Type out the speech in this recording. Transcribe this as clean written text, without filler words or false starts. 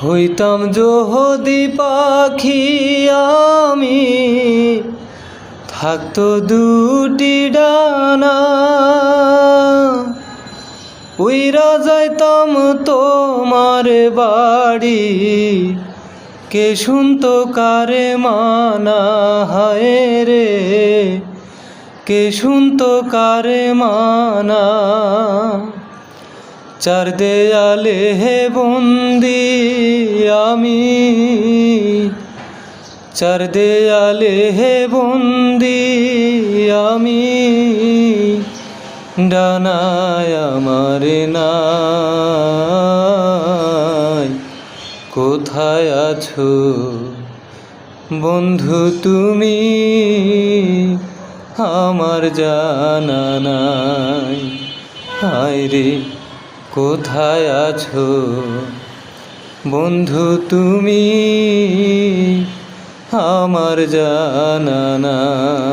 হইতাম যদি পাখি আমি, থাকতো দুটি ডানা, উইরা যাইতাম তোমার বাড়ি, কে শুনতো কারে মানা, হায় রে কে শুনতো কারে মানা। চার দেয়ালে হে বন্দি আমি, চার দেয়ালে হে বন্দি আমি, ডানায় আমার নাই। কোথায় আছো বন্ধু তুমি, আমার জানা নাই। হায় রে কোথায় আছো বন্ধু তুমি, আমার জানা নাই।